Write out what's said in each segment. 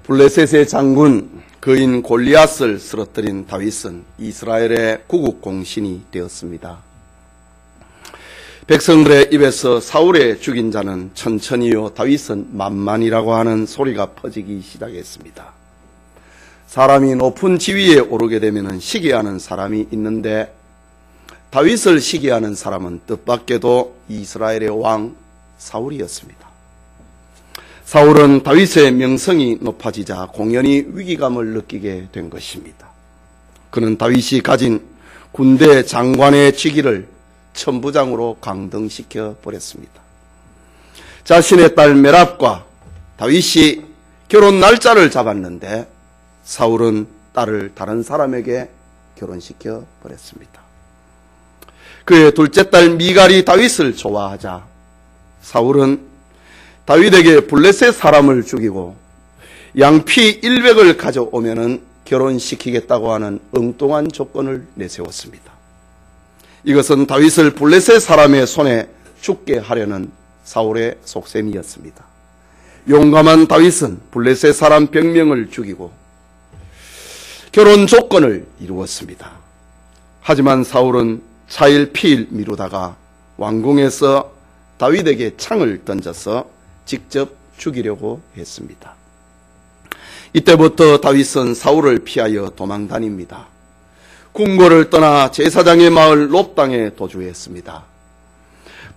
블레셋의 장군 거인 골리앗을 쓰러뜨린 다윗은 이스라엘의 구국 공신이 되었습니다. 백성들의 입에서 사울의 죽인 자는 천천히요 다윗은 만만이라고 하는 소리가 퍼지기 시작했습니다. 사람이 높은 지위에 오르게 되면 시기하는 사람이 있는데 다윗을 시기하는 사람은 뜻밖에도 이스라엘의 왕 사울이었습니다. 사울은 다윗의 명성이 높아지자 공연히 위기감을 느끼게 된 것입니다. 그는 다윗이 가진 군대 장관의 직위를 천부장으로 강등시켜 버렸습니다. 자신의 딸 메랍과 다윗이 결혼 날짜를 잡았는데 사울은 딸을 다른 사람에게 결혼시켜 버렸습니다. 그의 둘째 딸 미갈이 다윗을 좋아하자 사울은 다윗에게 블레셋 사람을 죽이고 양피 100을 가져오면은 결혼시키겠다고 하는 엉뚱한 조건을 내세웠습니다. 이것은 다윗을 블레셋 사람의 손에 죽게 하려는 사울의 속셈이었습니다. 용감한 다윗은 블레셋 사람 100명을 죽이고 결혼 조건을 이루었습니다. 하지만 사울은 차일피일 미루다가 왕궁에서 다윗에게 창을 던져서 직접 죽이려고 했습니다. 이때부터 다윗은 사울을 피하여 도망다닙니다. 궁궐을 떠나 제사장의 마을 롭당에 도주했습니다.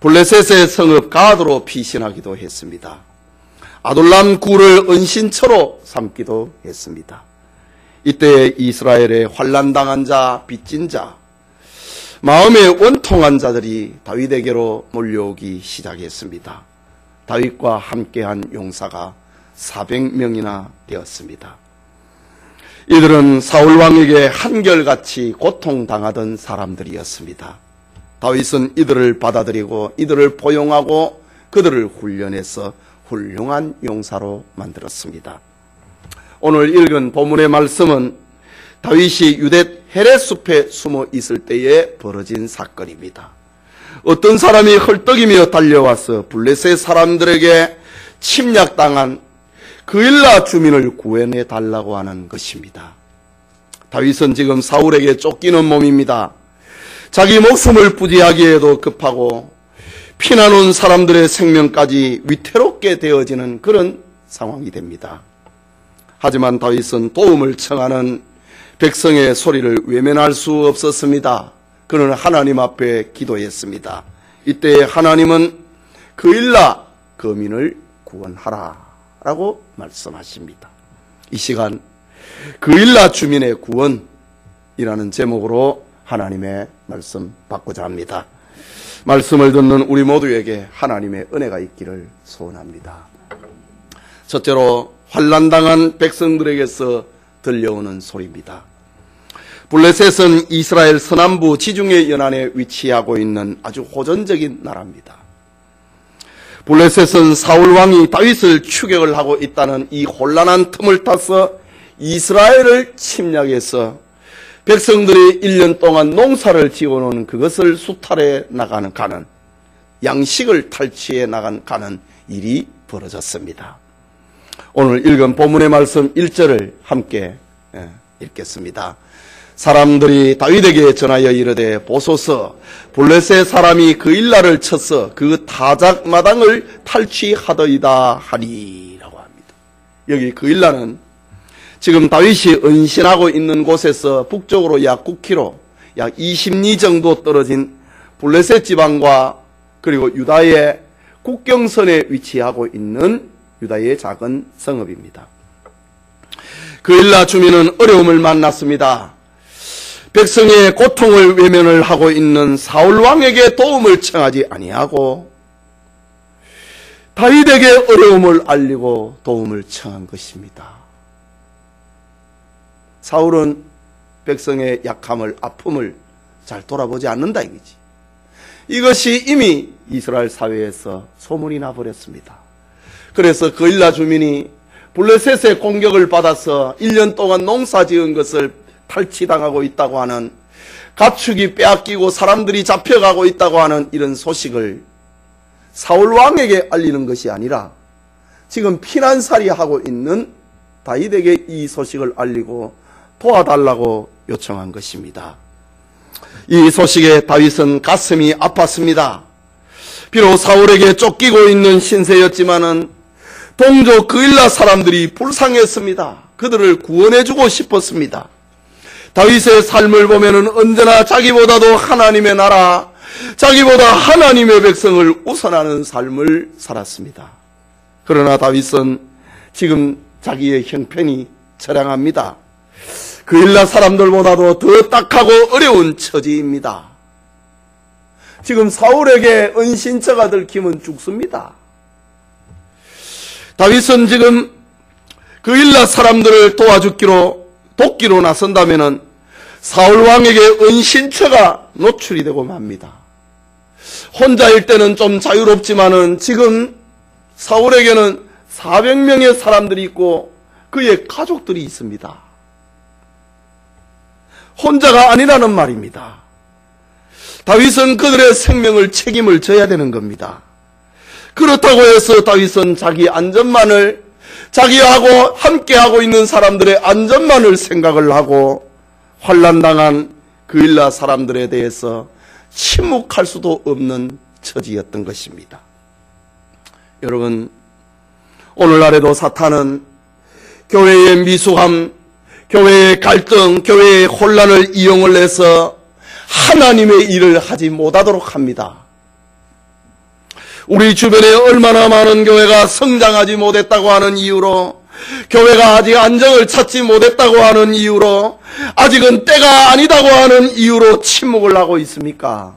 블레셋의 성읍 가드로 피신하기도 했습니다. 아둘람 굴을 은신처로 삼기도 했습니다. 이때 이스라엘의 환난당한 자, 빚진 자, 마음에 원통한 자들이 다윗에게로 몰려오기 시작했습니다. 다윗과 함께한 용사가 400명이나 되었습니다. 이들은 사울 왕에게 한결같이 고통당하던 사람들이었습니다. 다윗은 이들을 받아들이고 이들을 포용하고 그들을 훈련해서 훌륭한 용사로 만들었습니다. 오늘 읽은 본문의 말씀은 다윗이 유대 헤레숲에 숨어 있을 때에 벌어진 사건입니다. 어떤 사람이 헐떡이며 달려와서 블레셋 사람들에게 침략당한 그일라 주민을 구해내 달라고 하는 것입니다. 다윗은 지금 사울에게 쫓기는 몸입니다. 자기 목숨을 부지하기에도 급하고 피난 온 사람들의 생명까지 위태롭게 되어지는 그런 상황이 됩니다. 하지만 다윗은 도움을 청하는 백성의 소리를 외면할 수 없었습니다. 그는 하나님 앞에 기도했습니다. 이때 하나님은 그일라 거민을 구원하라 라고 말씀하십니다. 이 시간 그일라 주민의 구원이라는 제목으로 하나님의 말씀 받고자 합니다. 말씀을 듣는 우리 모두에게 하나님의 은혜가 있기를 소원합니다. 첫째로 환난당한 백성들에게서 들려오는 소리입니다. 블레셋은 이스라엘 서남부 지중해 연안에 위치하고 있는 아주 호전적인 나라입니다. 블레셋은 사울 왕이 다윗을 추격을 하고 있다는 이 혼란한 틈을 타서 이스라엘을 침략해서 백성들이 1년 동안 농사를 지어놓은 그것을 수탈해 나가는 양식을 탈취해 나가는 일이 벌어졌습니다. 오늘 읽은 본문의 말씀 1절을 함께 읽겠습니다. 사람들이 다윗에게 전하여 이르되 보소서 블레셋 사람이 그일라를 쳐서 그 타작마당을 탈취하더이다 하니라고 합니다. 여기 그일라는 지금 다윗이 은신하고 있는 곳에서 북쪽으로 약 9km, 약 20리 정도 떨어진 블레셋 지방과 그리고 유다의 국경선에 위치하고 있는 유다의 작은 성읍입니다. 그일라 주민은 어려움을 만났습니다. 백성의 고통을 외면을 하고 있는 사울 왕에게 도움을 청하지 아니하고 다윗에게 어려움을 알리고 도움을 청한 것입니다. 사울은 백성의 약함을, 아픔을 잘 돌아보지 않는다 이거지. 이것이 이미 이스라엘 사회에서 소문이 나버렸습니다. 그래서 그일라 주민이 블레셋의 공격을 받아서 1년 동안 농사 지은 것을 탈취당하고 있다고 하는, 가축이 빼앗기고 사람들이 잡혀가고 있다고 하는 이런 소식을 사울 왕에게 알리는 것이 아니라 지금 피난살이 하고 있는 다윗에게 이 소식을 알리고 도와달라고 요청한 것입니다. 이 소식에 다윗은 가슴이 아팠습니다. 비록 사울에게 쫓기고 있는 신세였지만은 동족 그일라 사람들이 불쌍했습니다. 그들을 구원해주고 싶었습니다. 다윗의 삶을 보면은 언제나 자기보다도 하나님의 나라, 자기보다 하나님의 백성을 우선하는 삶을 살았습니다. 그러나 다윗은 지금 자기의 형편이 처량합니다. 그일라 사람들보다도 더 딱하고 어려운 처지입니다. 지금 사울에게 은신처가 들키면 죽습니다. 다윗은 지금 그일라 사람들을 돕기로 나선다면은 사울 왕에게 은신처가 노출이 되고 맙니다. 혼자일 때는 좀 자유롭지만은 지금 사울에게는 400명의 사람들이 있고 그의 가족들이 있습니다. 혼자가 아니라는 말입니다. 다윗은 그들의 생명을 책임을 져야 되는 겁니다. 그렇다고 해서 다윗은 자기 안전만을, 자기하고 함께하고 있는 사람들의 안전만을 생각을 하고 환난당한 그일라 사람들에 대해서 침묵할 수도 없는 처지였던 것입니다. 여러분, 오늘날에도 사탄은 교회의 미숙함, 교회의 갈등, 교회의 혼란을 이용을 해서 하나님의 일을 하지 못하도록 합니다. 우리 주변에 얼마나 많은 교회가 성장하지 못했다고 하는 이유로, 교회가 아직 안정을 찾지 못했다고 하는 이유로, 아직은 때가 아니다고 하는 이유로 침묵을 하고 있습니까?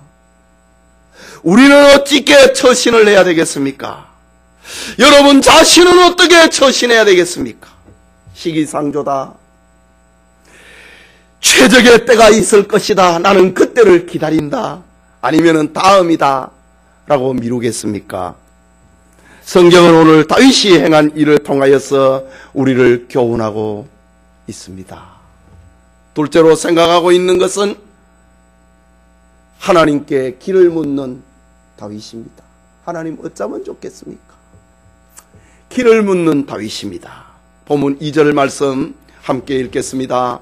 우리는 어떻게 처신을 해야 되겠습니까? 여러분 자신은 어떻게 처신해야 되겠습니까? 시기상조다. 최적의 때가 있을 것이다. 나는 그때를 기다린다. 아니면은 다음이다. 라고 미루겠습니까? 성경은 오늘 다윗이 행한 일을 통하여서 우리를 교훈하고 있습니다. 둘째로 생각하고 있는 것은 하나님께 길을 묻는 다윗입니다. 하나님 어쩌면 좋겠습니까? 길을 묻는 다윗입니다. 본문 2절 말씀 함께 읽겠습니다.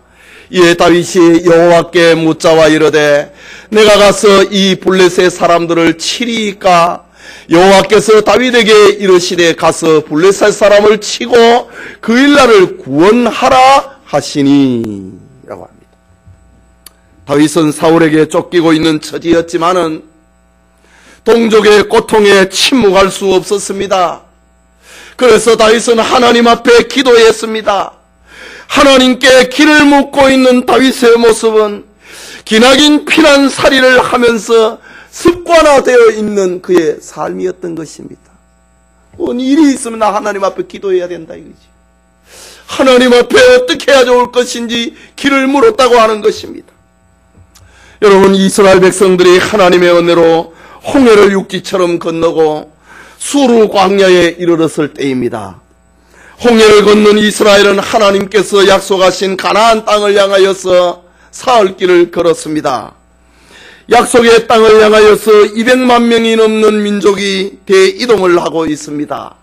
이에 다윗이 여호와께 묻자와 이르되 내가 가서 이 블레셋 사람들을 치리이까? 여호와께서 다윗에게 이르시되 가서 블레셋 사람을 치고 그일라를 구원하라 하시니 라고 합니다. 다윗은 사울에게 쫓기고 있는 처지였지만은 동족의 고통에 침묵할 수 없었습니다. 그래서 다윗은 하나님 앞에 기도했습니다. 하나님께 길을 묻고 있는 다윗의 모습은 기나긴 피난살이를 하면서 습관화되어 있는 그의 삶이었던 것입니다. 뭔 일이 있으면 나 하나님 앞에 기도해야 된다 이거지. 하나님 앞에 어떻게 해야 좋을 것인지 길을 물었다고 하는 것입니다. 여러분, 이스라엘 백성들이 하나님의 은혜로 홍해를 육지처럼 건너고 수르 광야에 이르렀을 때입니다. 홍해를 건넌 이스라엘은 하나님께서 약속하신 가나안 땅을 향하여서 사흘 길을 걸었습니다. 약속의 땅을 향하여서 200만 명이 넘는 민족이 대이동을 하고 있습니다.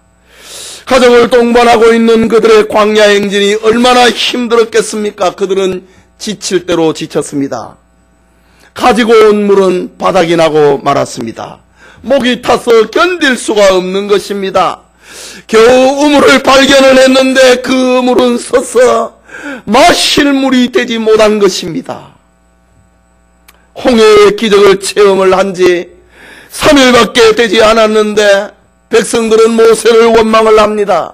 가정을 동반하고 있는 그들의 광야 행진이 얼마나 힘들었겠습니까? 그들은 지칠 대로 지쳤습니다. 가지고 온 물은 바닥이 나고 말았습니다. 목이 타서 견딜 수가 없는 것입니다. 겨우 우물을 발견을 했는데 그 우물은 섰어 마실 물이 되지 못한 것입니다. 홍해의 기적을 체험을 한 지 3일밖에 되지 않았는데 백성들은 모세를 원망을 합니다.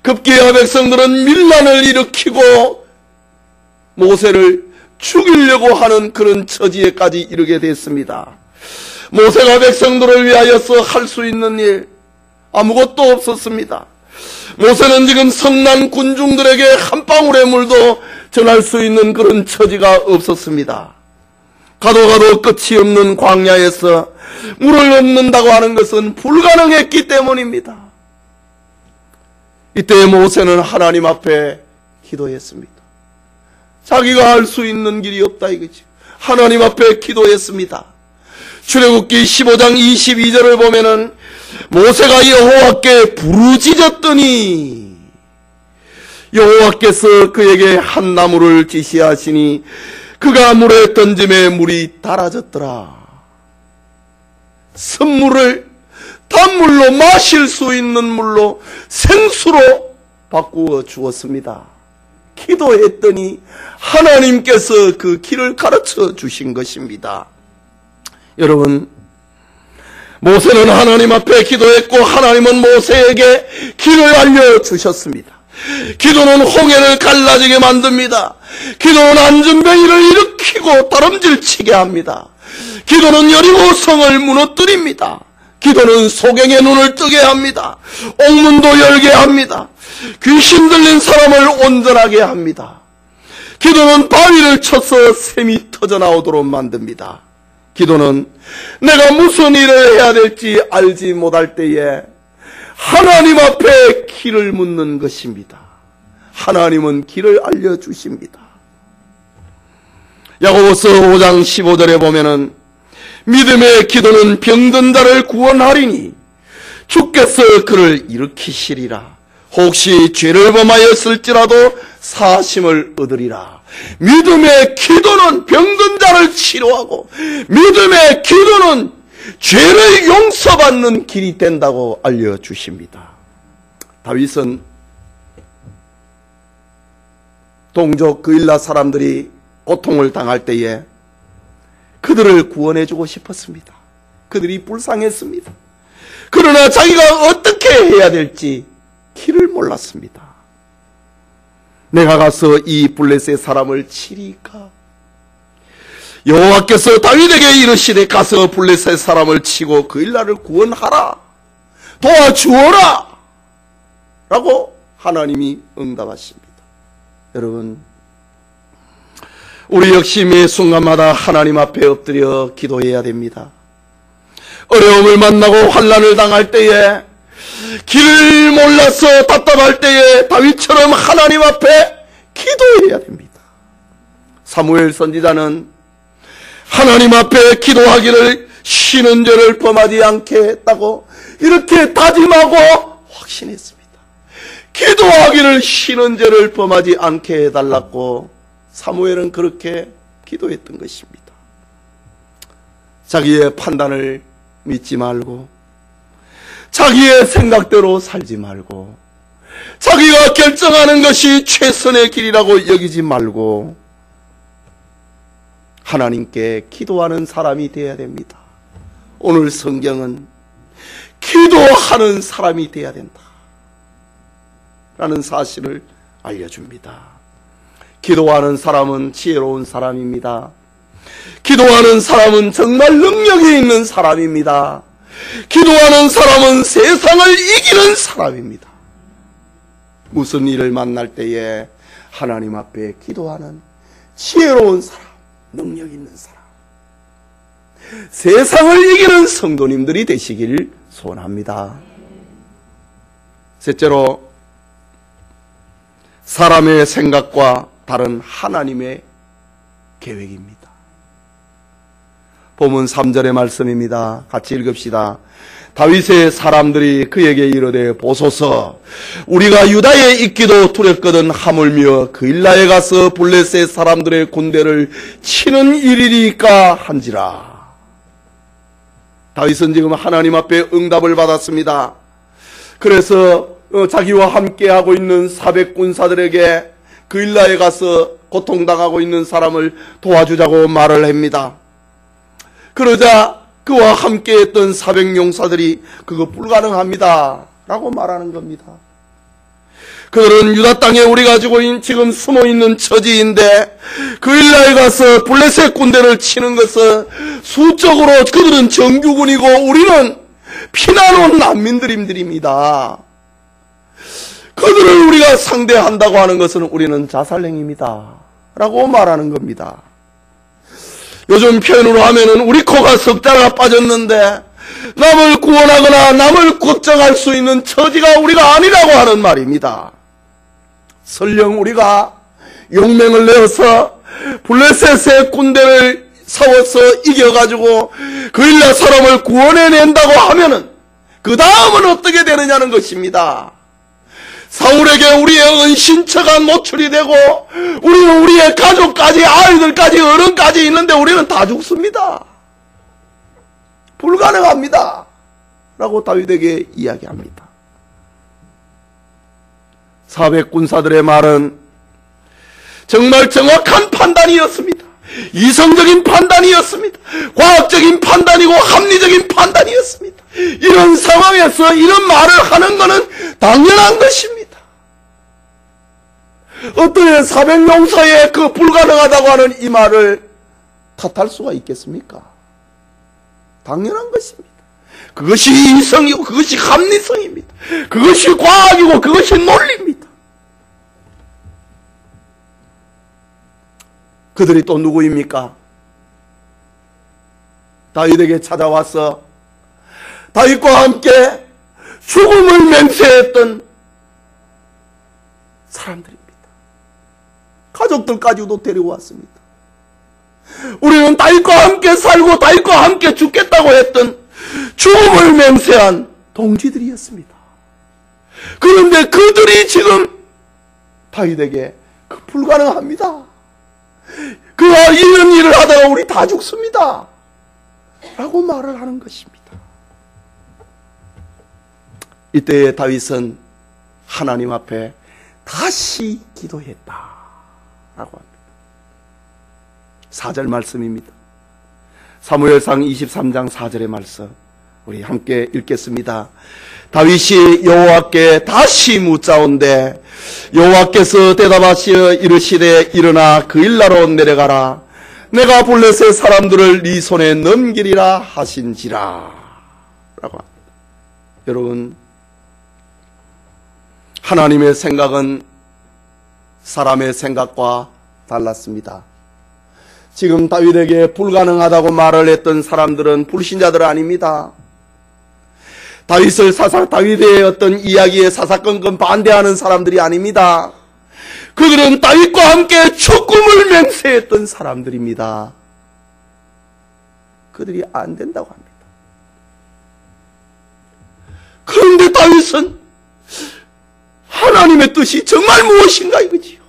급기야 백성들은 밀란을 일으키고 모세를 죽이려고 하는 그런 처지에까지 이르게 됐습니다. 모세가 백성들을 위하여서 할 수 있는 일 아무것도 없었습니다. 모세는 지금 성난 군중들에게 한 방울의 물도 전할 수 있는 그런 처지가 없었습니다. 가도 끝이 없는 광야에서 물을 얻는다고 하는 것은 불가능했기 때문입니다. 이때 모세는 하나님 앞에 기도했습니다. 자기가 할 수 있는 길이 없다 이거지. 하나님 앞에 기도했습니다. 출애굽기 15장 22절을 보면은 모세가 여호와께 부르짖었더니 여호와께서 그에게 한 나무를 지시하시니 그가 물에 던짐에 물이 달아졌더라. 선물을 단물로 마실 수 있는 물로 생수로 바꾸어 주었습니다. 기도했더니 하나님께서 그 길을 가르쳐 주신 것입니다. 여러분, 모세는 하나님 앞에 기도했고 하나님은 모세에게 길을 알려주셨습니다. 기도는 홍해를 갈라지게 만듭니다. 기도는 안전뱅이를 일으키고 다름질치게 합니다. 기도는 여리고 성을 무너뜨립니다. 기도는 소경의 눈을 뜨게 합니다. 옥문도 열게 합니다. 귀신 들린 사람을 온전하게 합니다. 기도는 바위를 쳐서 샘이 터져나오도록 만듭니다. 기도는 내가 무슨 일을 해야 될지 알지 못할 때에 하나님 앞에 길을 묻는 것입니다. 하나님은 길을 알려주십니다. 야고보서 5장 15절에 보면은 믿음의 기도는 병든 자를 구원하리니 주께서 그를 일으키시리라. 혹시 죄를 범하였을지라도 사심을 얻으리라. 믿음의 기도는 병든 자를 치료하고 믿음의 기도는 죄를 용서받는 길이 된다고 알려주십니다. 다윗은 동족 그일라 사람들이 고통을 당할 때에 그들을 구원해주고 싶었습니다. 그들이 불쌍했습니다. 그러나 자기가 어떻게 해야 될지 길을 몰랐습니다. 내가 가서 이 블레셋 사람을 치리까? 여호와께서 다윗에게 이르시되 가서 블레셋 사람을 치고 그일라를 구원하라, 도와주어라 라고 하나님이 응답하십니다. 여러분, 우리 역시 매 순간마다 하나님 앞에 엎드려 기도해야 됩니다. 어려움을 만나고 환난을 당할 때에, 길을 몰라서 답답할 때에 다윗처럼 하나님 앞에 기도해야 됩니다. 사무엘 선지자는 하나님 앞에 기도하기를 쉬는 죄를 범하지 않게 했다고 이렇게 다짐하고 확신했습니다. 기도하기를 쉬는 죄를 범하지 않게 해달라고 사무엘은 그렇게 기도했던 것입니다. 자기의 판단을 믿지 말고, 자기의 생각대로 살지 말고, 자기가 결정하는 것이 최선의 길이라고 여기지 말고 하나님께 기도하는 사람이 되어야 됩니다. 오늘 성경은 기도하는 사람이 되어야 된다 라는 사실을 알려줍니다. 기도하는 사람은 지혜로운 사람입니다. 기도하는 사람은 정말 능력이 있는 사람입니다. 기도하는 사람은 세상을 이기는 사람입니다. 무슨 일을 만날 때에 하나님 앞에 기도하는 지혜로운 사람, 능력 있는 사람, 세상을 이기는 성도님들이 되시길 소원합니다. 셋째로, 사람의 생각과 다른 하나님의 계획입니다. 본문 3절의 말씀입니다. 같이 읽읍시다. 다윗의 사람들이 그에게 이르되 보소서, 우리가 유다에 있기도 두렵거든 하물며 그일라에 가서 블레셋 사람들의 군대를 치는 일이리까 한지라. 다윗은 지금 하나님 앞에 응답을 받았습니다. 그래서 자기와 함께하고 있는 400군사들에게 그일라에 가서 고통당하고 있는 사람을 도와주자고 말을 합니다. 그러자 그와 함께했던 400용사들이 그거 불가능합니다 라고 말하는 겁니다. 그들은 유다 땅에 우리가 지금 숨어있는 처지인데 그일라에 가서 블레셋 군대를 치는 것은 수적으로 그들은 정규군이고 우리는 피난온 난민들입니다. 그들을 우리가 상대한다고 하는 것은 우리는 자살행위입니다 라고 말하는 겁니다. 요즘 표현으로 하면은 우리 코가 석자가 빠졌는데 남을 구원하거나 남을 걱정할 수 있는 처지가 우리가 아니라고 하는 말입니다. 설령 우리가 용맹을 내어서 블레셋의 군대를 싸워서 이겨가지고 그일라 사람을 구원해낸다고 하면은 그 다음은 어떻게 되느냐는 것입니다. 사울에게 우리의 은신처가 노출이 되고 우리의 가족까지 아이들까지 어른까지 있는데 우리는 다 죽습니다. 불가능합니다. 라고 다윗에게 이야기합니다. 400군사들의 말은 정말 정확한 판단이었습니다. 이성적인 판단이었습니다. 과학적인 판단이고 합리적인 판단이었습니다. 이런 상황에서 이런 말을 하는 것은 당연한 것입니다. 어떻게 400용사의 그 불가능하다고 하는 이 말을 탓할 수가 있겠습니까? 당연한 것입니다. 그것이 이성이고 그것이 합리성입니다. 그것이 과학이고 그것이 논리입니다. 그들이 또 누구입니까? 다윗에게 찾아와서 다윗과 함께 죽음을 맹세했던 사람들입니다. 가족들까지도 데리고 왔습니다. 우리는 다윗과 함께 살고 다윗과 함께 죽겠다고 했던 죽음을 맹세한 동지들이었습니다. 그런데 그들이 지금 다윗에게 불가능합니다. 그가 이런 일을 하다가 우리 다 죽습니다. 라고 말을 하는 것입니다. 이때 다윗은 하나님 앞에 다시 기도했다. 라고 합니다. 4절 말씀입니다. 사무엘상 23장 4절의 말씀 우리 함께 읽겠습니다. 다윗이 여호와께 다시 묻자온대 여호와께서 대답하시어 이르시되 일어나 그 일나로 내려가라 내가 블레셋 사람들을 네 손에 넘기리라 하신지라 라고 합니다. 여러분, 하나님의 생각은 사람의 생각과 달랐습니다. 지금 다윗에게 불가능하다고 말을 했던 사람들은 불신자들 아닙니다. 다윗의 어떤 이야기에 사사건건 반대하는 사람들이 아닙니다. 그들은 다윗과 함께 죽음을 맹세했던 사람들입니다. 그들이 안 된다고 합니다. 그런데 다윗은 하나님의 뜻이 정말 무엇인가 이거지요.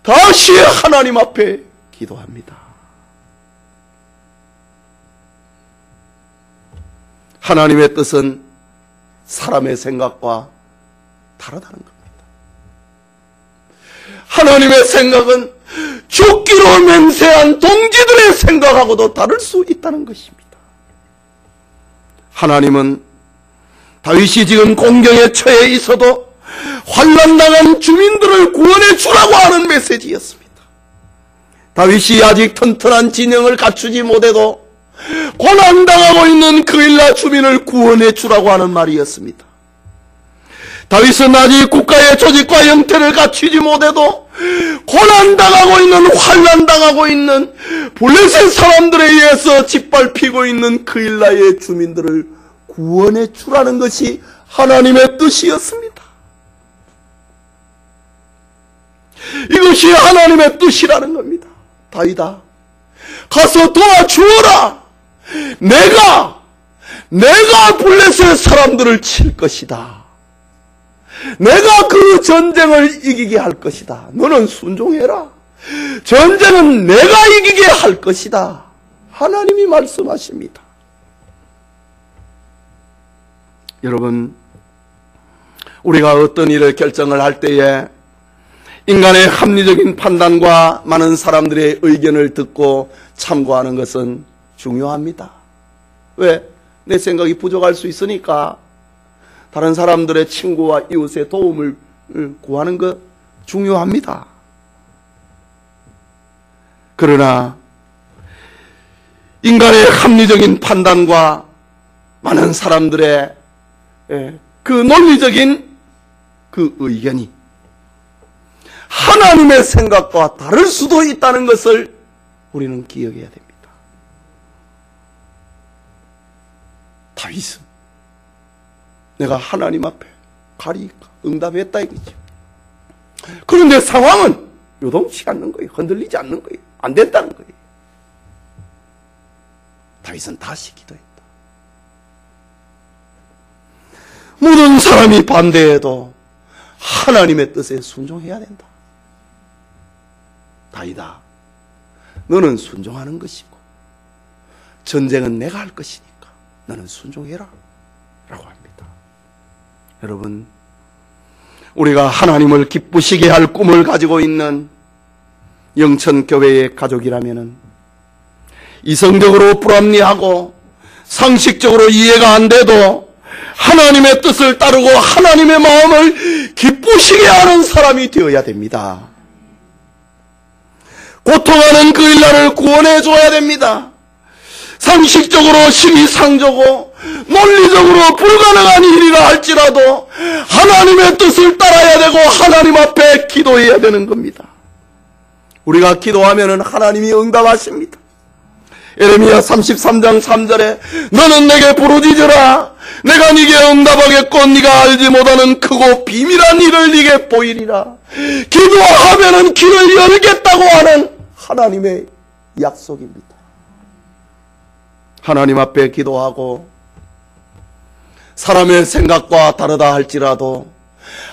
다시 하나님 앞에 기도합니다. 하나님의 뜻은 사람의 생각과 다르다는 겁니다. 하나님의 생각은 죽기로 맹세한 동지들의 생각하고도 다를 수 있다는 것입니다. 하나님은 다윗이 지금 공경에 처해 있어도 환난당한 주민들을 구원해 주라고 하는 메시지였습니다. 다윗이 아직 튼튼한 진영을 갖추지 못해도 고난당하고 있는 그일라 주민을 구원해 주라고 하는 말이었습니다. 다윗은 아직 국가의 조직과 형태를 갖추지 못해도 고난당하고 있는 환난당하고 있는 블레셋 사람들에 의해서 짓밟히고 있는 그일라의 주민들을 구원해 주라는 것이 하나님의 뜻이었습니다. 이것이 하나님의 뜻이라는 겁니다. 다윗아, 가서 도와주어라. 내가 블레셋 사람들을 칠 것이다. 내가 그 전쟁을 이기게 할 것이다. 너는 순종해라. 전쟁은 내가 이기게 할 것이다. 하나님이 말씀하십니다. 여러분, 우리가 어떤 일을 결정을 할 때에 인간의 합리적인 판단과 많은 사람들의 의견을 듣고 참고하는 것은 중요합니다. 왜? 내 생각이 부족할 수 있으니까 다른 사람들의 친구와 이웃의 도움을 구하는 것 중요합니다. 그러나 인간의 합리적인 판단과 많은 사람들의 그 논리적인 그 의견이 하나님의 생각과 다를 수도 있다는 것을 우리는 기억해야 됩니다. 다윗은 내가 하나님 앞에 가리까 응답했다 이거죠. 그런데 상황은 요동치 않는 거예요. 흔들리지 않는 거예요. 안 된다는 거예요. 다윗은 다시 기도했다. 모든 사람이 반대해도 하나님의 뜻에 순종해야 된다. 다이다, 너는 순종하는 것이고 전쟁은 내가 할 것이니까 너는 순종해라 라고 합니다. 여러분, 우리가 하나님을 기쁘시게 할 꿈을 가지고 있는 영천교회의 가족이라면 이성적으로 불합리하고 상식적으로 이해가 안 돼도 하나님의 뜻을 따르고 하나님의 마음을 기쁘시게 하는 사람이 되어야 됩니다. 고통하는 그 일날을 구원해 줘야 됩니다. 상식적으로 시기상조고 논리적으로 불가능한 일이라 할지라도 하나님의 뜻을 따라야 되고 하나님 앞에 기도해야 되는 겁니다. 우리가 기도하면 하나님이 응답하십니다. 예레미야 33장 3절에 너는 내게 부르짖으라 내가 네게 응답하겠고 네가 알지 못하는 크고 비밀한 일을 네게 보이리라. 기도하면은 길을 열겠다고 하는 하나님의 약속입니다. 하나님 앞에 기도하고 사람의 생각과 다르다 할지라도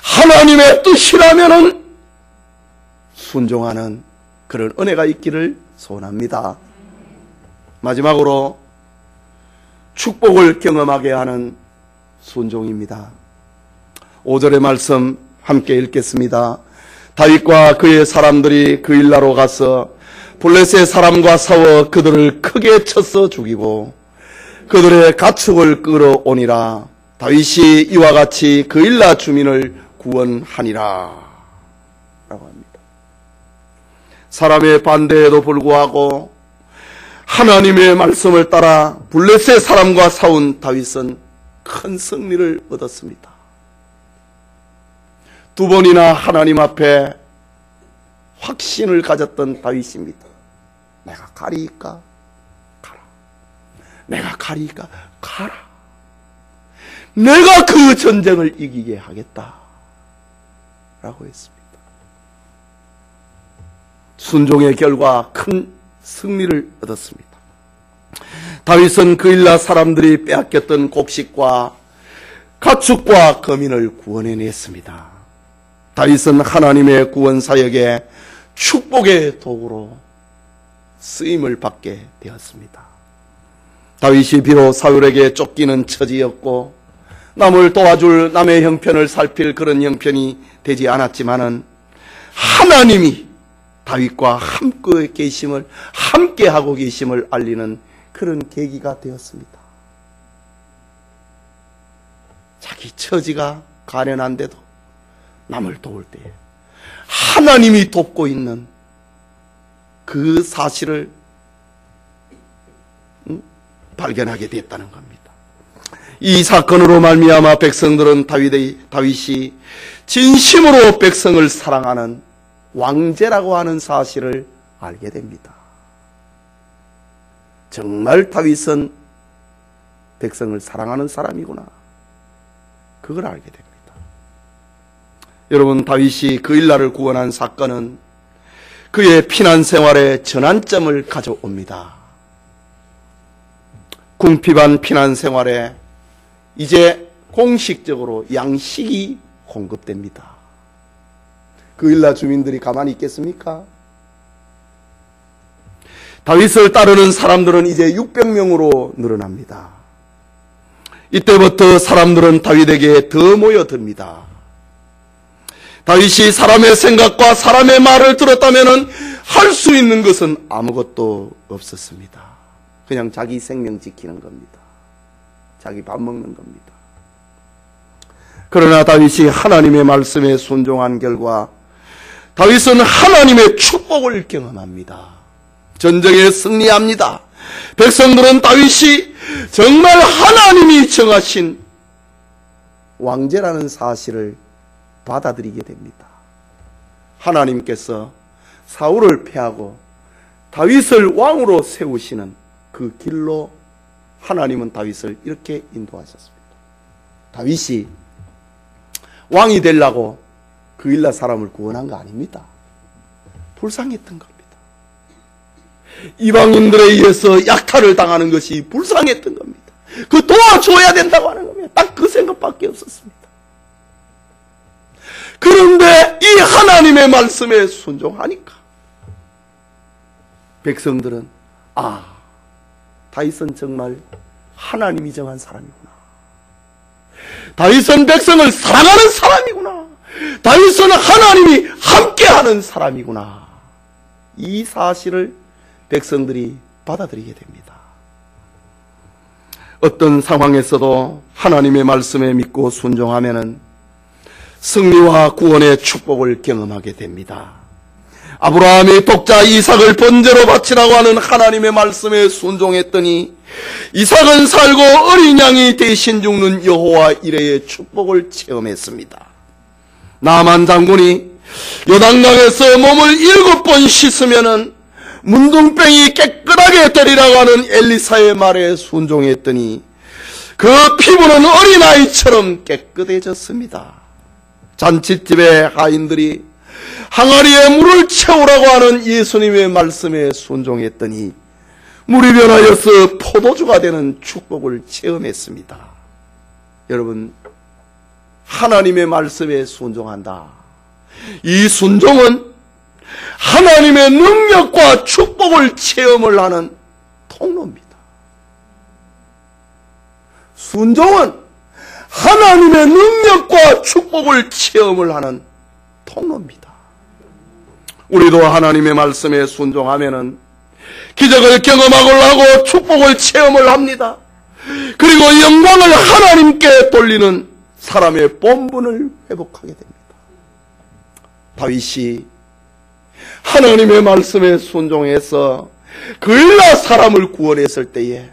하나님의 뜻이라면은 순종하는 그런 은혜가 있기를 소원합니다. 마지막으로 축복을 경험하게 하는 순종입니다. 5절의 말씀 함께 읽겠습니다. 다윗과 그의 사람들이 그 일나로 가서 블레셋 사람과 싸워 그들을 크게 쳐서 죽이고 그들의 가축을 끌어오니라. 다윗이 이와 같이 그 일나 주민을 구원하니라 라고 합니다. 사람의 반대에도 불구하고 하나님의 말씀을 따라 블레셋 사람과 싸운 다윗은 큰 승리를 얻었습니다. 두 번이나 하나님 앞에 확신을 가졌던 다윗입니다. 내가 가리이까 가라. 내가 가리이까 가라. 내가 그 전쟁을 이기게 하겠다 라고 했습니다. 순종의 결과 큰 승리를 얻었습니다. 다윗은 그 일나 사람들이 빼앗겼던 곡식과 가축과 거민을 구원해냈습니다. 다윗은 하나님의 구원 사역에 축복의 도구로 쓰임을 받게 되었습니다. 다윗이 비록 사울에게 쫓기는 처지였고 남을 도와줄 남의 형편을 살필 그런 형편이 되지 않았지만은 하나님이 다윗과 함께 계심을, 함께 하고 계심을 알리는 그런 계기가 되었습니다. 자기 처지가 가련한데도 남을 도울 때에 하나님이 돕고 있는 그 사실을 발견하게 됐다는 겁니다. 이 사건으로 말미암아 백성들은 다윗이 진심으로 백성을 사랑하는 왕제라고 하는 사실을 알게 됩니다. 정말 다윗은 백성을 사랑하는 사람이구나. 그걸 알게 됩니다. 여러분, 다윗이 그 일나를 구원한 사건은 그의 피난 생활의 전환점을 가져옵니다. 궁핍한 피난 생활에 이제 공식적으로 양식이 공급됩니다. 그 일나 주민들이 가만히 있겠습니까? 다윗을 따르는 사람들은 이제 600명으로 늘어납니다. 이때부터 사람들은 다윗에게 더 모여듭니다. 다윗이 사람의 생각과 사람의 말을 들었다면 할 수 있는 것은 아무것도 없었습니다. 그냥 자기 생명 지키는 겁니다. 자기 밥 먹는 겁니다. 그러나 다윗이 하나님의 말씀에 순종한 결과 다윗은 하나님의 축복을 경험합니다. 전쟁에 승리합니다. 백성들은 다윗이 정말 하나님이 정하신 왕제라는 사실을 받아들이게 됩니다. 하나님께서 사울을 패하고 다윗을 왕으로 세우시는 그 길로 하나님은 다윗을 이렇게 인도하셨습니다. 다윗이 왕이 되려고 그 일나 사람을 구원한 거 아닙니다. 불쌍했던 겁니다. 이방인들에 의해서 약탈을 당하는 것이 불쌍했던 겁니다. 그 도와줘야 된다고 하는 겁니다. 딱 그 생각밖에 없었습니다. 그런데 이 하나님의 말씀에 순종하니까 백성들은 다윗은 정말 하나님이 정한 사람이구나. 다윗은 백성을 사랑하는 사람이구나. 다윗은 하나님이 함께하는 사람이구나. 이 사실을 백성들이 받아들이게 됩니다. 어떤 상황에서도 하나님의 말씀에 믿고 순종하면은 승리와 구원의 축복을 경험하게 됩니다. 아브라함이 독자 이삭을 번제로 바치라고 하는 하나님의 말씀에 순종했더니 이삭은 살고 어린 양이 대신 죽는 여호와 이레의 축복을 체험했습니다. 나만 장군이 요단강에서 몸을 7번 씻으면은 문둥병이 깨끗하게 되리라고 하는 엘리사의 말에 순종했더니 그 피부는 어린아이처럼 깨끗해졌습니다. 잔칫집의 하인들이 항아리에 물을 채우라고 하는 예수님의 말씀에 순종했더니 물이 변하여서 포도주가 되는 축복을 체험했습니다. 여러분, 하나님의 말씀에 순종한다. 이 순종은 하나님의 능력과 축복을 체험을 하는 통로입니다. 순종은 하나님의 능력과 축복을 체험을 하는 통로입니다. 우리도 하나님의 말씀에 순종하면은 기적을 경험하고 하고 축복을 체험을 합니다. 그리고 영광을 하나님께 돌리는 사람의 본분을 회복하게 됩니다. 다윗이 하나님의 말씀에 순종해서 그일라 사람을 구원했을 때에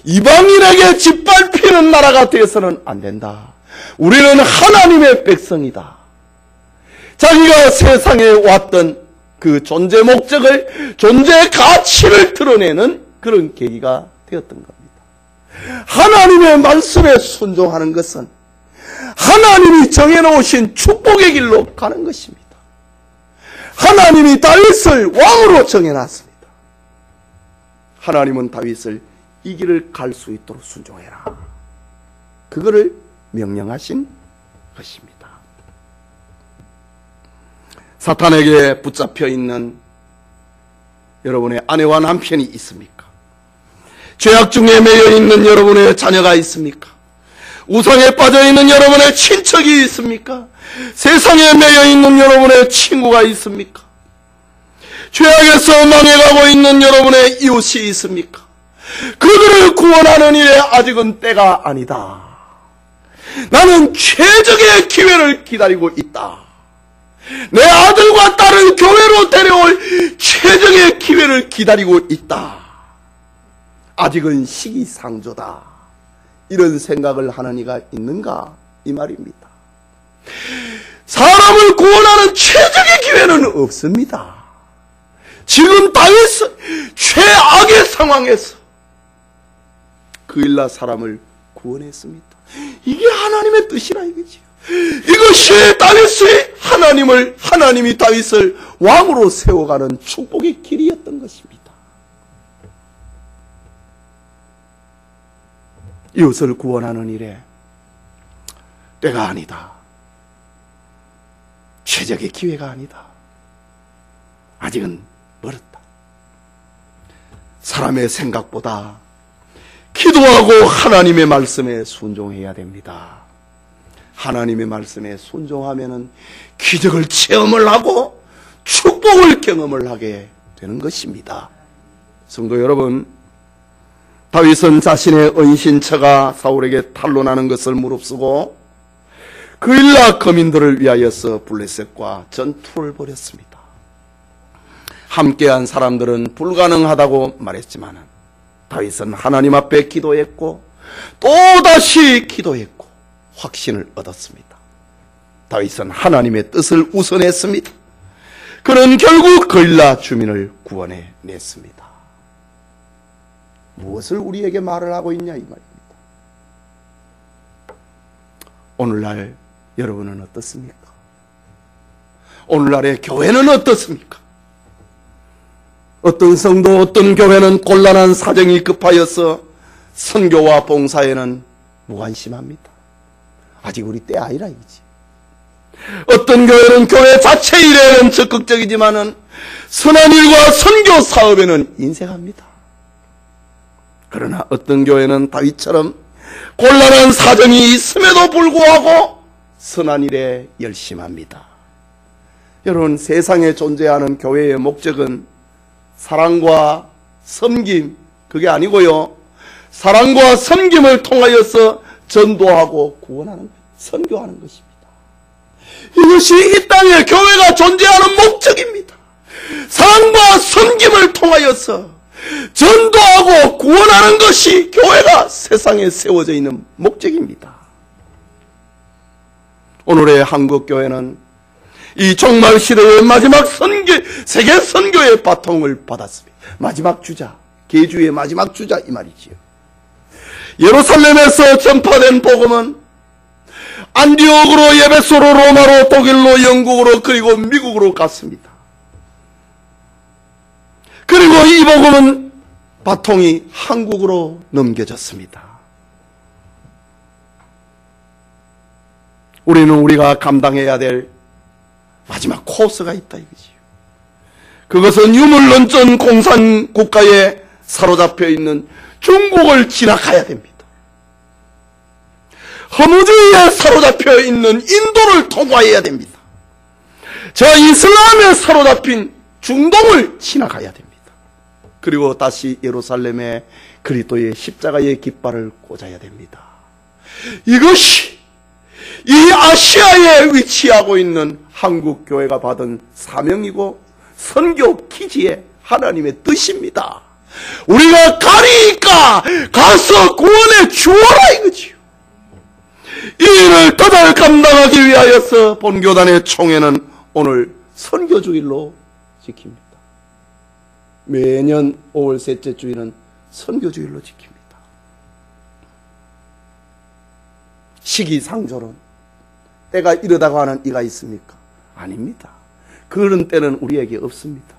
이방인에게 짓밟히는 나라가 되어서는 안 된다. 우리는 하나님의 백성이다. 자기가 세상에 왔던 그 존재 목적을, 존재 가치를 드러내는 그런 계기가 되었던 겁니다. 하나님의 말씀에 순종하는 것은 하나님이 정해놓으신 축복의 길로 가는 것입니다. 하나님이 다윗을 왕으로 정해놨습니다. 하나님은 다윗을 이 길을 갈 수 있도록 순종해라. 그거를 명령하신 것입니다. 사탄에게 붙잡혀 있는 여러분의 아내와 남편이 있습니까? 죄악 중에 매여 있는 여러분의 자녀가 있습니까? 우상에 빠져 있는 여러분의 친척이 있습니까? 세상에 매여 있는 여러분의 친구가 있습니까? 죄악에서 망해가고 있는 여러분의 이웃이 있습니까? 그들을 구원하는 일에 아직은 때가 아니다. 나는 최적의 기회를 기다리고 있다. 내 아들과 딸을 교회로 데려올 최적의 기회를 기다리고 있다. 아직은 시기상조다. 이런 생각을 하는 이가 있는가? 이 말입니다. 사람을 구원하는 최적의 기회는 없습니다. 지금 다윗은 최악의 상황에서 그일라 사람을 구원했습니다. 이게 하나님의 뜻이라 이거지요. 이것이 하나님이 다윗을 왕으로 세워가는 축복의 길이었던 것입니다. 이웃을 구원하는 일에 때가 아니다. 최적의 기회가 아니다. 아직은 멀었다. 사람의 생각보다 기도하고 하나님의 말씀에 순종해야 됩니다. 하나님의 말씀에 순종하면은 기적을 체험을 하고 축복을 경험을 하게 되는 것입니다. 성도 여러분, 다윗은 자신의 은신처가 사울에게 탄로나는 것을 무릅쓰고 그일라 거민들을 위하여서 블레셋과 전투를 벌였습니다. 함께한 사람들은 불가능하다고 말했지만 다윗은 하나님 앞에 기도했고 또다시 기도했고 확신을 얻었습니다. 다윗은 하나님의 뜻을 우선했습니다. 그는 결국 그일라 주민을 구원해냈습니다. 무엇을 우리에게 말을 하고 있냐 이 말입니다. 오늘날 여러분은 어떻습니까? 오늘날의 교회는 어떻습니까? 어떤 성도, 어떤 교회는 곤란한 사정이 급하여서 선교와 봉사에는 무관심합니다. 아직 우리 때 아니라 이거지. 어떤 교회는 교회 자체 일에는 적극적이지만은 선한 일과 선교 사업에는 인색합니다. 그러나 어떤 교회는 다윗처럼 곤란한 사정이 있음에도 불구하고 선한 일에 열심합니다. 여러분, 세상에 존재하는 교회의 목적은 사랑과 섬김, 그게 아니고요, 사랑과 섬김을 통하여서 전도하고 구원하는, 선교하는 것입니다. 이것이 이 땅에 교회가 존재하는 목적입니다. 사랑과 섬김을 통하여서 전도하고 구원하는 것이 교회가 세상에 세워져 있는 목적입니다. 오늘의 한국교회는 이 종말 시대의 마지막 세계 선교의 바통을 받았습니다. 마지막 주자, 계주의 마지막 주자 이 말이지요. 예루살렘에서 전파된 복음은 안디옥으로, 예베소로, 로마로, 독일로, 영국으로, 그리고 미국으로 갔습니다. 그리고 이 복음은 바통이 한국으로 넘겨졌습니다. 우리는 우리가 감당해야 될 마지막 코스가 있다 이거지요. 그것은 유물론전 공산 국가에 사로잡혀 있는 중국을 지나가야 됩니다. 허무주의에 사로잡혀 있는 인도를 통과해야 됩니다. 저 이슬람에 사로잡힌 중동을 지나가야 됩니다. 그리고 다시 예루살렘에 그리스도의 십자가의 깃발을 꽂아야 됩니다. 이것이 이 아시아에 위치하고 있는 한국교회가 받은 사명이고 선교 기지의 하나님의 뜻입니다. 우리가 가리니까 가서 구원해 주어라 이거지요. 이 일을 더잘 감당하기 위하여서 본교단의 총회는 오늘 선교주일로 지킵니다. 매년 5월 셋째 주일은 선교주일로 지킵니다. 시기상조론, 때가 이르다고 하는 이가 있습니까? 아닙니다. 그런 때는 우리에게 없습니다.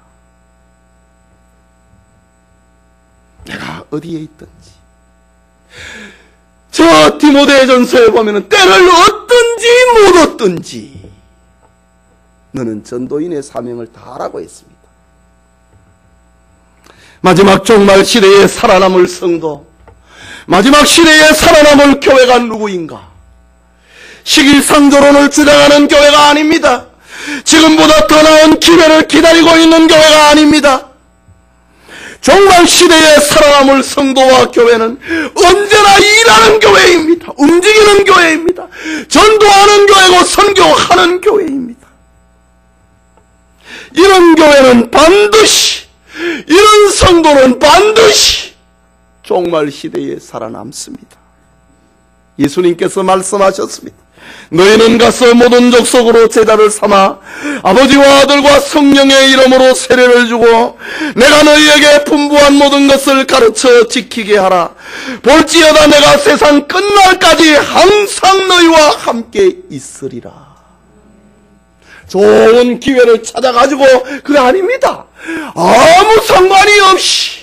내가 어디에 있든지, 저 디모데전서에 보면은 때를 얻든지 못 얻든지 너는 전도인의 사명을 다하라고 했습니다. 마지막 종말 시대에 살아남을 성도, 마지막 시대에 살아남을 교회가 누구인가? 시기상조론을 주장하는 교회가 아닙니다. 지금보다 더 나은 기회를 기다리고 있는 교회가 아닙니다. 종말 시대에 살아남을 성도와 교회는 언제나 일하는 교회입니다. 움직이는 교회입니다. 전도하는 교회고 선교하는 교회입니다. 이런 교회는 반드시, 이런 성도는 반드시 종말 시대에 살아남습니다. 예수님께서 말씀하셨습니다. 너희는 가서 모든 족속으로 제자를 삼아 아버지와 아들과 성령의 이름으로 세례를 주고 내가 너희에게 분부한 모든 것을 가르쳐 지키게 하라. 볼지어다 내가 세상 끝날까지 항상 너희와 함께 있으리라. 좋은 기회를 찾아가지고 그게 아닙니다. 아무 상관이 없이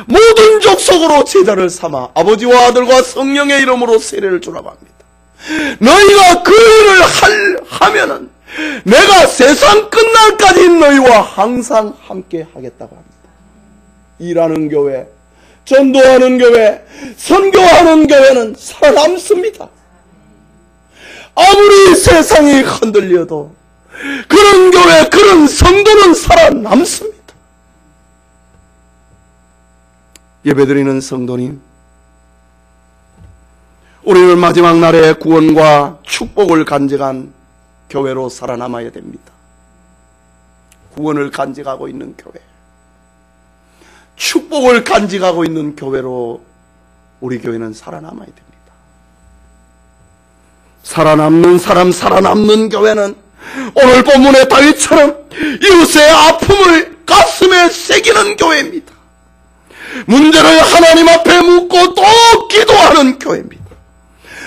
모든 족속으로 제자를 삼아 아버지와 아들과 성령의 이름으로 세례를 주라고 합니다. 너희가 그 일을 하면은 내가 세상 끝날까지 너희와 항상 함께 하겠다고 합니다. 일하는 교회, 전도하는 교회, 선교하는 교회는 살아남습니다. 아무리 세상이 흔들려도 그런 교회, 그런 성도는 살아남습니다. 예배드리는 성도님, 우리는 마지막 날에 구원과 축복을 간직한 교회로 살아남아야 됩니다. 구원을 간직하고 있는 교회, 축복을 간직하고 있는 교회로 우리 교회는 살아남아야 됩니다. 살아남는 사람, 살아남는 교회는 오늘 본문의 다윗처럼 이웃의 아픔을 가슴에 새기는 교회입니다. 문제를 하나님 앞에 묻고 또 기도하는 교회입니다.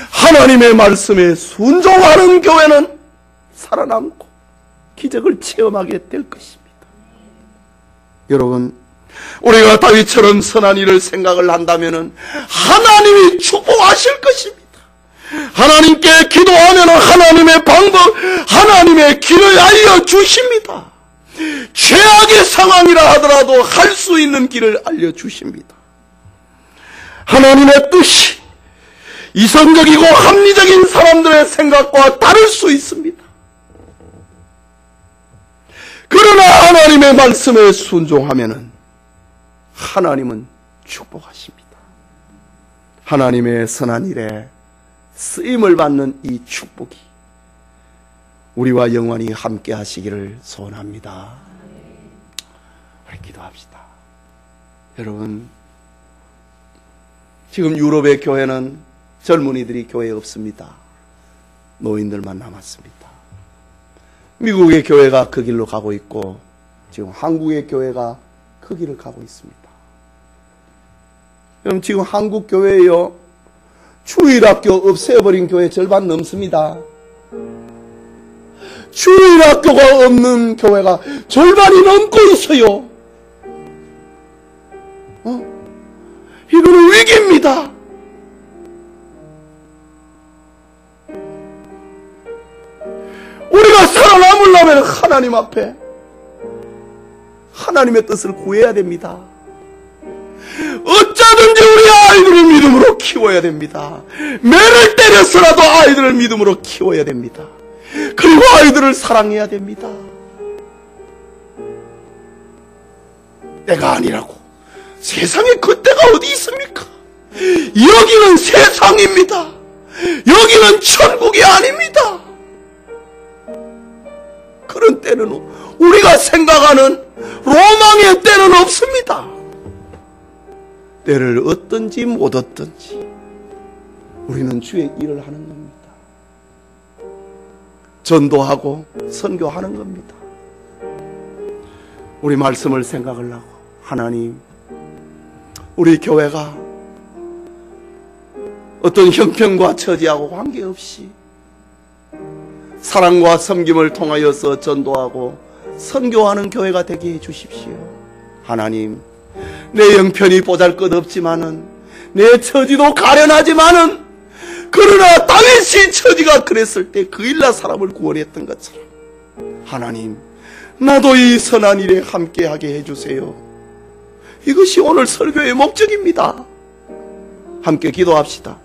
하나님의 말씀에 순종하는 교회는 살아남고 기적을 체험하게 될 것입니다. 여러분, 우리가 다윗처럼 선한 일을 생각을 한다면 하나님이 축복하실 것입니다. 하나님께 기도하면 하나님의 방법, 하나님의 길을 알려주십니다. 최악의 상황이라 하더라도 할 수 있는 길을 알려주십니다. 하나님의 뜻이 이성적이고 합리적인 사람들의 생각과 다를 수 있습니다. 그러나 하나님의 말씀에 순종하면 하나님은 축복하십니다. 하나님의 선한 일에 쓰임을 받는 이 축복이 우리와 영원히 함께 하시기를 소원합니다. 우리 기도합시다. 여러분, 지금 유럽의 교회는 젊은이들이 교회에 없습니다. 노인들만 남았습니다. 미국의 교회가 그 길로 가고 있고 지금 한국의 교회가 그 길을 가고 있습니다. 여러분, 지금 한국 교회에요, 주일학교 없애버린 교회 절반 넘습니다. 주일학교가 없는 교회가 절반이 넘고 있어요. 이거는 위기입니다. 우리가 살아남으려면 하나님 앞에 하나님의 뜻을 구해야 됩니다. 어쩌든지 우리 아이들을 믿음으로 키워야 됩니다. 매를 때려서라도 아이들을 믿음으로 키워야 됩니다. 그리고 아이들을 사랑해야 됩니다. 때가 아니라고. 세상에 그때가 어디 있습니까? 여기는 세상입니다. 여기는 천국이 아닙니다. 그런 때는 우리가 생각하는 로망의 때는 없습니다. 때를 얻든지 못 얻든지 우리는 주의 일을 하는 겁니다. 전도하고 선교하는 겁니다. 우리 말씀을 생각을 하고, 하나님, 우리 교회가 어떤 형편과 처지하고 관계없이 사랑과 섬김을 통하여서 전도하고 선교하는 교회가 되게 해주십시오. 하나님, 내 형편이 보잘것없지만은, 내 처지도 가련하지만은, 그러나 다윗의 처지가 그랬을 때 그 일라 사람을 구원했던 것처럼 하나님, 나도 이 선한 일에 함께하게 해주세요. 이것이 오늘 설교의 목적입니다. 함께 기도합시다.